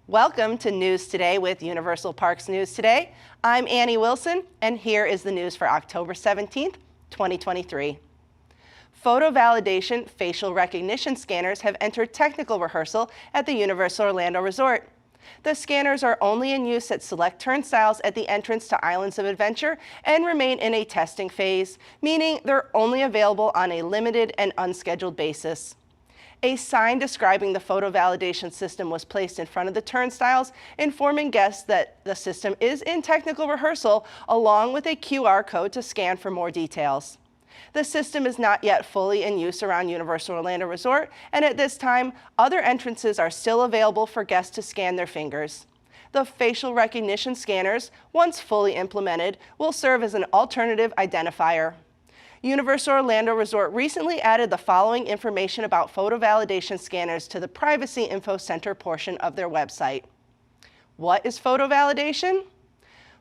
Welcome to News Today with Universal Parks News Today. I'm Annie Wilson, and here is the news for October 17th, 2023. Photo validation facial recognition scanners have entered technical rehearsal at the Universal Orlando Resort. The scanners are only in use at select turnstiles at the entrance to Islands of Adventure and remain in a testing phase, meaning they're only available on a limited and unscheduled basis. A sign describing the photo validation system was placed in front of the turnstiles, informing guests that the system is in technical rehearsal, along with a QR code to scan for more details. The system is not yet fully in use around Universal Orlando Resort, and at this time, other entrances are still available for guests to scan their fingers. The facial recognition scanners, once fully implemented, will serve as an alternative identifier. Universal Orlando Resort recently added the following information about photo validation scanners to the Privacy Info Center portion of their website. What is photo validation?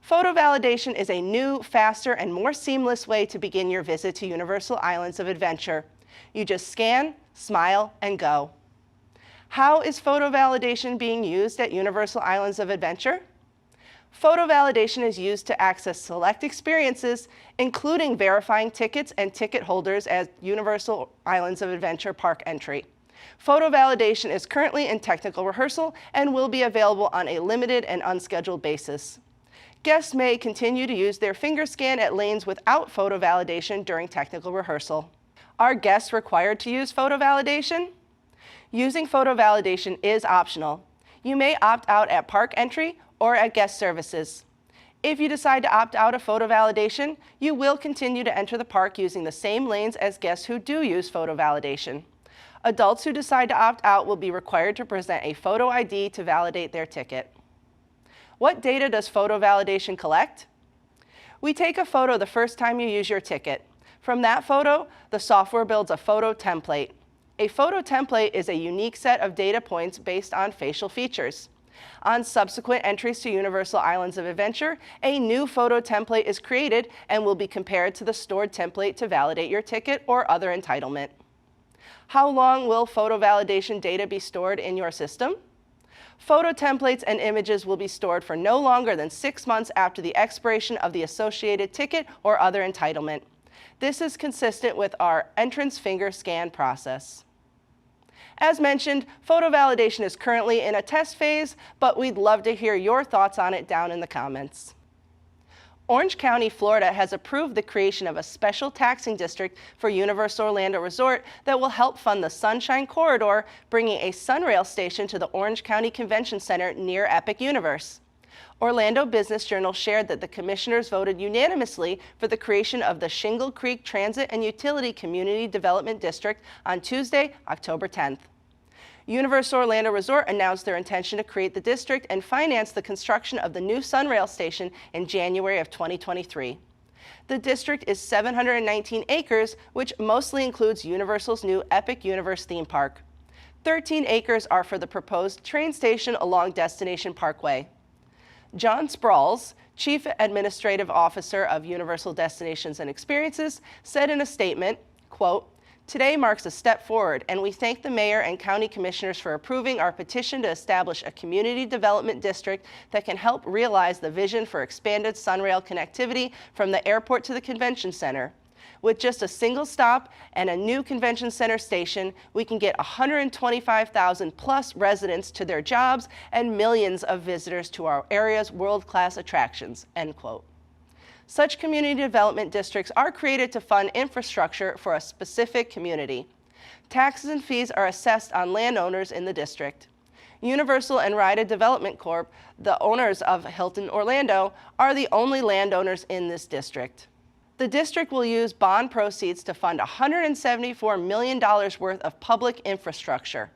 Photo validation is a new, faster, and more seamless way to begin your visit to Universal Islands of Adventure. You just scan, smile, and go. How is photo validation being used at Universal Islands of Adventure? Photo validation is used to access select experiences, including verifying tickets and ticket holders at Universal Islands of Adventure Park entry. Photo validation is currently in technical rehearsal and will be available on a limited and unscheduled basis. Guests may continue to use their finger scan at lanes without photo validation during technical rehearsal. Are guests required to use photo validation? Using photo validation is optional. You may opt out at park entry or at guest services. If you decide to opt out of photo validation, you will continue to enter the park using the same lanes as guests who do use photo validation. Adults who decide to opt out will be required to present a photo ID to validate their ticket. What data does photo validation collect? We take a photo the first time you use your ticket. From that photo, the software builds a photo template. A photo template is a unique set of data points based on facial features. On subsequent entries to Universal Islands of Adventure, a new photo template is created and will be compared to the stored template to validate your ticket or other entitlement. How long will photo validation data be stored in your system? Photo templates and images will be stored for no longer than 6 months after the expiration of the associated ticket or other entitlement. This is consistent with our entrance finger scan process. As mentioned, photo validation is currently in a test phase, but we'd love to hear your thoughts on it down in the comments. Orange County, Florida has approved the creation of a special taxing district for Universal Orlando Resort that will help fund the Sunshine Corridor, bringing a SunRail station to the Orange County Convention Center near Epic Universe. Orlando Business Journal shared that the commissioners voted unanimously for the creation of the Shingle Creek Transit and Utility Community Development District on Tuesday, October 10th. Universal Orlando Resort announced their intention to create the district and finance the construction of the new SunRail station in January of 2023. The district is 719 acres, which mostly includes Universal's new Epic Universe theme park. 13 acres are for the proposed train station along Destination Parkway. John Sprawls, Chief Administrative Officer of Universal Destinations and Experiences, said in a statement, quote, "Today marks a step forward, and we thank the Mayor and County Commissioners for approving our petition to establish a community development district that can help realize the vision for expanded SunRail connectivity from the airport to the convention center. With just a single stop and a new convention center station, we can get 125,000 plus residents to their jobs and millions of visitors to our area's world-class attractions," end quote. Such community development districts are created to fund infrastructure for a specific community. Taxes and fees are assessed on landowners in the district. Universal and Rida Development Corp., the owners of Hilton Orlando, are the only landowners in this district. The district will use bond proceeds to fund $174 million worth of public infrastructure.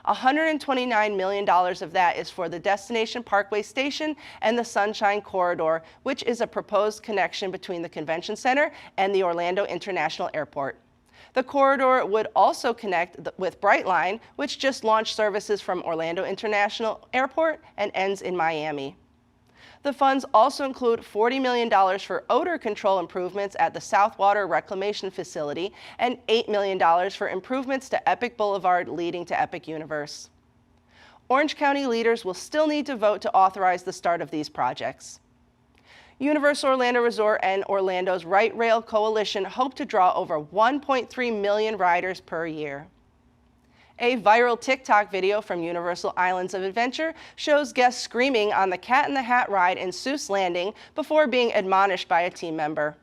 $129 million of that is for the Destination Parkway Station and the Sunshine Corridor, which is a proposed connection between the Convention Center and the Orlando International Airport. The corridor would also connect with Brightline, which just launched services from Orlando International Airport and ends in Miami. The funds also include $40 million for odor control improvements at the Southwater Reclamation Facility and $8 million for improvements to Epic Boulevard leading to Epic Universe. Orange County leaders will still need to vote to authorize the start of these projects. Universal Orlando Resort and Orlando's Right Rail Coalition hope to draw over 1.3 million riders per year. A viral TikTok video from Universal Islands of Adventure shows guests screaming on the Cat in the Hat ride in Seuss Landing before being admonished by a team member.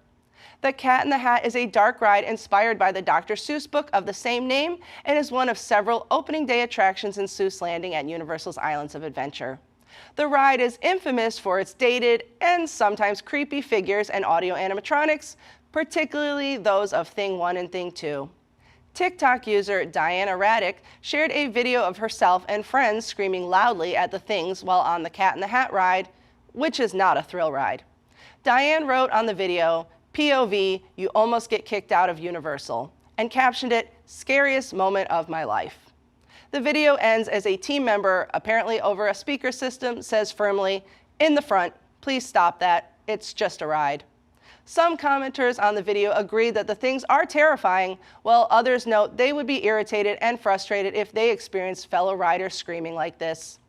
The Cat in the Hat is a dark ride inspired by the Dr. Seuss book of the same name and is one of several opening day attractions in Seuss Landing at Universal's Islands of Adventure. The ride is infamous for its dated and sometimes creepy figures and audio animatronics, particularly those of Thing 1 and Thing 2. TikTok user Diana Raddick shared a video of herself and friends screaming loudly at the things while on the Cat in the Hat ride, which is not a thrill ride. Diane wrote on the video, "POV, you almost get kicked out of Universal," and captioned it, "Scariest moment of my life." The video ends as a team member, apparently over a speaker system, says firmly, "In the front, please stop that, it's just a ride." Some commenters on the video agree that the things are terrifying, while others note they would be irritated and frustrated if they experienced fellow riders screaming like this.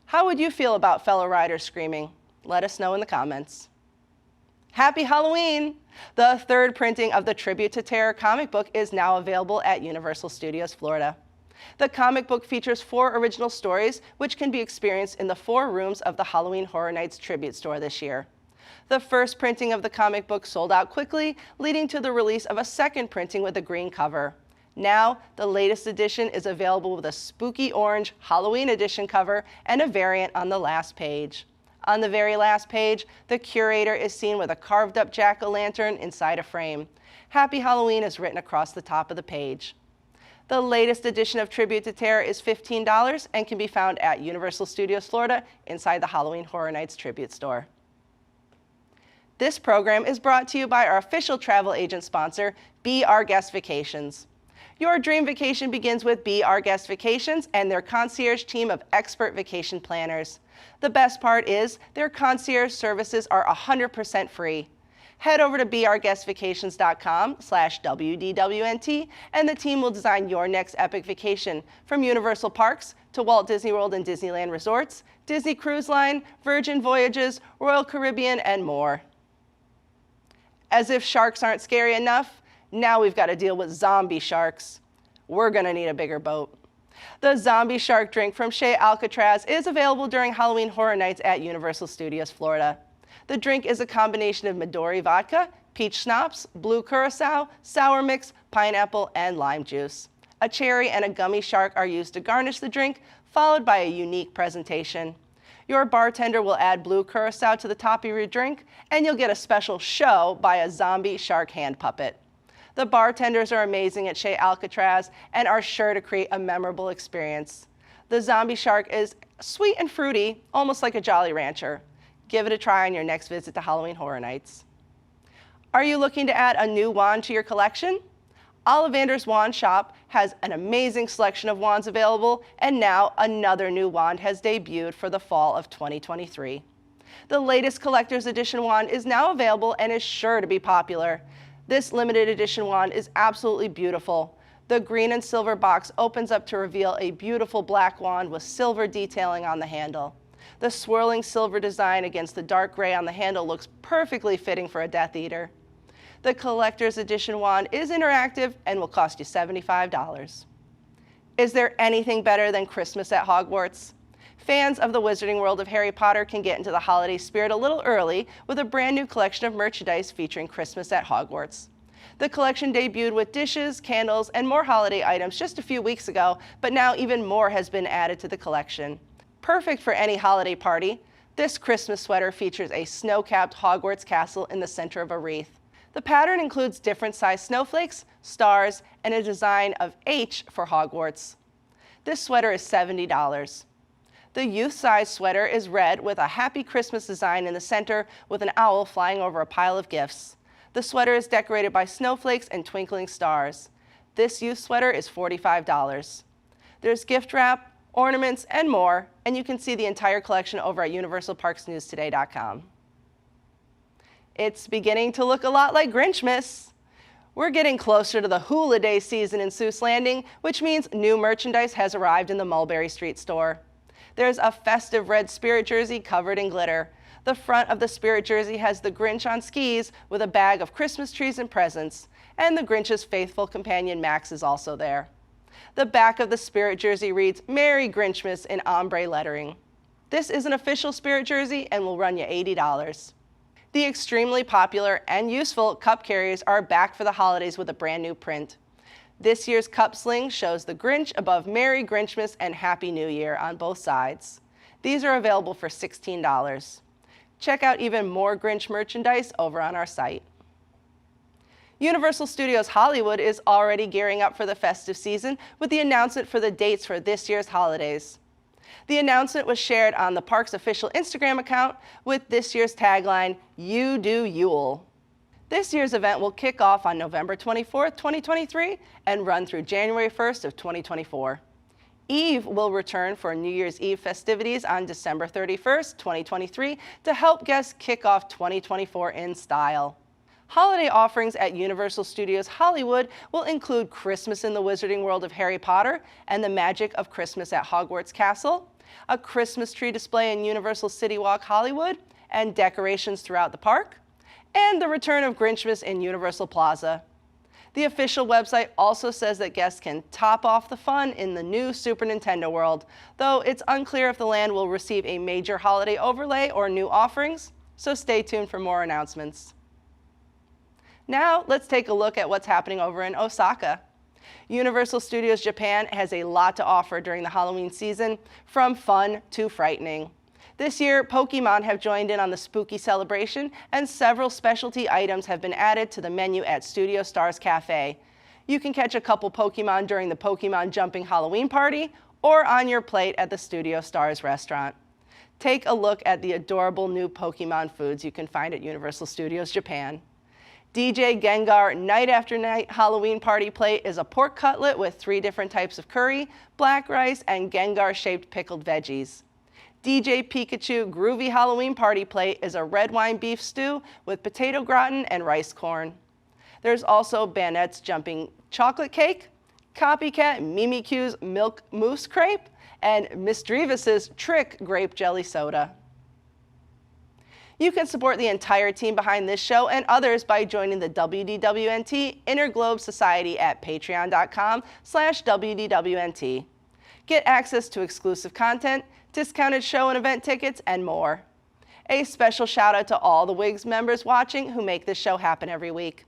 How would you feel about fellow riders screaming? Let us know in the comments. Happy Halloween! The third printing of the Tribute to Terror comic book is now available at Universal Studios Florida. The comic book features 4 original stories, which can be experienced in the 4 rooms of the Halloween Horror Nights tribute store this year. The first printing of the comic book sold out quickly, leading to the release of a second printing with a green cover. Now, the latest edition is available with a spooky orange Halloween edition cover and a variant on the last page. On the very last page, the curator is seen with a carved-up jack-o'-lantern inside a frame. Happy Halloween is written across the top of the page. The latest edition of Tribute to Terror is $15 and can be found at Universal Studios Florida inside the Halloween Horror Nights tribute store. This program is brought to you by our official travel agent sponsor, Be Our Guest Vacations. Your dream vacation begins with Be Our Guest Vacations and their concierge team of expert vacation planners. The best part is their concierge services are 100% free. Head over to beourguestvacations.com/WDWNT and the team will design your next epic vacation, from Universal Parks to Walt Disney World and Disneyland Resorts, Disney Cruise Line, Virgin Voyages, Royal Caribbean, and more. As if sharks aren't scary enough, now we've got to deal with zombie sharks. We're gonna need a bigger boat. The Zombie Shark drink from Chez Alcatraz is available during Halloween Horror Nights at Universal Studios Florida. The drink is a combination of Midori vodka, peach schnapps, blue curacao, sour mix, pineapple, and lime juice. A cherry and a gummy shark are used to garnish the drink, followed by a unique presentation. Your bartender will add blue curacao to the top of your drink, and you'll get a special show by a zombie shark hand puppet. The bartenders are amazing at Chez Alcatraz and are sure to create a memorable experience. The zombie shark is sweet and fruity, almost like a Jolly Rancher. Give it a try on your next visit to Halloween Horror Nights. Are you looking to add a new wand to your collection? Ollivander's Wand Shop has an amazing selection of wands available, and now another new wand has debuted for the fall of 2023. The latest collector's edition wand is now available and is sure to be popular. This limited edition wand is absolutely beautiful. The green and silver box opens up to reveal a beautiful black wand with silver detailing on the handle. The swirling silver design against the dark gray on the handle looks perfectly fitting for a Death Eater. The collector's edition wand is interactive and will cost you $75. Is there anything better than Christmas at Hogwarts? Fans of the Wizarding World of Harry Potter can get into the holiday spirit a little early with a brand new collection of merchandise featuring Christmas at Hogwarts. The collection debuted with dishes, candles, and more holiday items just a few weeks ago, but now even more has been added to the collection. Perfect for any holiday party, this Christmas sweater features a snow-capped Hogwarts castle in the center of a wreath. The pattern includes different sized snowflakes, stars, and a design of H for Hogwarts. This sweater is $70. The youth-size sweater is red with a Happy Christmas design in the center with an owl flying over a pile of gifts. The sweater is decorated by snowflakes and twinkling stars. This youth sweater is $45. There's gift wrap, ornaments, and more, and you can see the entire collection over at universalparksnewstoday.com. It's beginning to look a lot like Grinchmas. We're getting closer to the hula day season in Seuss Landing, which means new merchandise has arrived in the Mulberry Street store. There's a festive red Spirit jersey covered in glitter. The front of the Spirit jersey has the Grinch on skis with a bag of Christmas trees and presents, and the Grinch's faithful companion Max is also there. The back of the Spirit jersey reads Merry Grinchmas in ombre lettering. This is an official Spirit jersey and will run you $80. The extremely popular and useful cup carriers are back for the holidays with a brand new print. This year's cup sling shows the Grinch above Merry Grinchmas and Happy New Year on both sides. These are available for $16. Check out even more Grinch merchandise over on our site. Universal Studios Hollywood is already gearing up for the festive season with the announcement for the dates for this year's holidays. The announcement was shared on the park's official Instagram account with this year's tagline, You Do Yule. This year's event will kick off on November 24th, 2023 and run through January 1st of 2024. Eve will return for New Year's Eve festivities on December 31st, 2023 to help guests kick off 2024 in style. Holiday offerings at Universal Studios Hollywood will include Christmas in the Wizarding World of Harry Potter and the Magic of Christmas at Hogwarts Castle, a Christmas tree display in Universal City Walk Hollywood, and decorations throughout the park, and the return of Grinchmas in Universal Plaza. The official website also says that guests can top off the fun in the new Super Nintendo World, though it's unclear if the land will receive a major holiday overlay or new offerings, so stay tuned for more announcements. Now, let's take a look at what's happening over in Osaka. Universal Studios Japan has a lot to offer during the Halloween season, from fun to frightening. This year, Pokémon have joined in on the spooky celebration, and several specialty items have been added to the menu at Studio Stars Cafe. You can catch a couple Pokémon during the Pokémon Jumping Halloween Party or on your plate at the Studio Stars restaurant. Take a look at the adorable new Pokémon foods you can find at Universal Studios Japan. DJ Gengar Night After Night Halloween Party Plate is a pork cutlet with 3 different types of curry, black rice, and Gengar-shaped pickled veggies. DJ Pikachu Groovy Halloween Party Plate is a red wine beef stew with potato gratin and rice corn. There's also Banette's Jumping Chocolate Cake, Copycat Mimikyu's Milk Mousse Crepe, and Misdreavus's Trick Grape Jelly Soda. You can support the entire team behind this show and others by joining the WDWNT Interglobe Society at patreon.com/WDWNT. Get access to exclusive content, discounted show and event tickets, and more. A special shout out to all the WIGS members watching who make this show happen every week.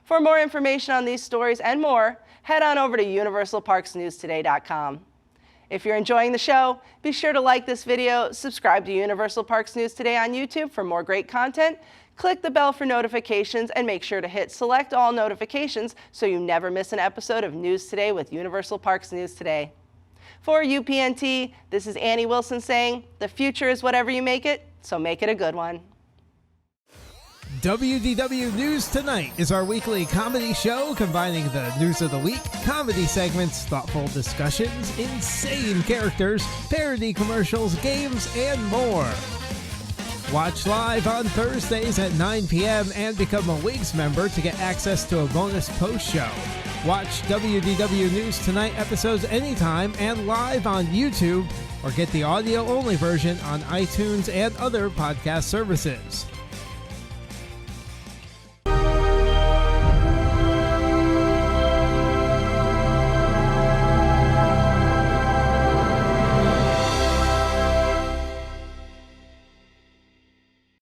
For more information on these stories and more, head on over to universalparksnewstoday.com. If you're enjoying the show, be sure to like this video, subscribe to Universal Parks News Today on YouTube for more great content, click the bell for notifications, and make sure to hit select all notifications so you never miss an episode of News Today with Universal Parks News Today. For UPNT, this is Annie Wilson saying, the future is whatever you make it, so make it a good one. WDW News Tonight is our weekly comedy show combining the news of the week, comedy segments, thoughtful discussions, insane characters, parody commercials, games, and more. Watch live on Thursdays at 9 p.m. and become a WIGS member to get access to a bonus post show. Watch WDW News Tonight episodes anytime and live on YouTube, or get the audio-only version on iTunes and other podcast services.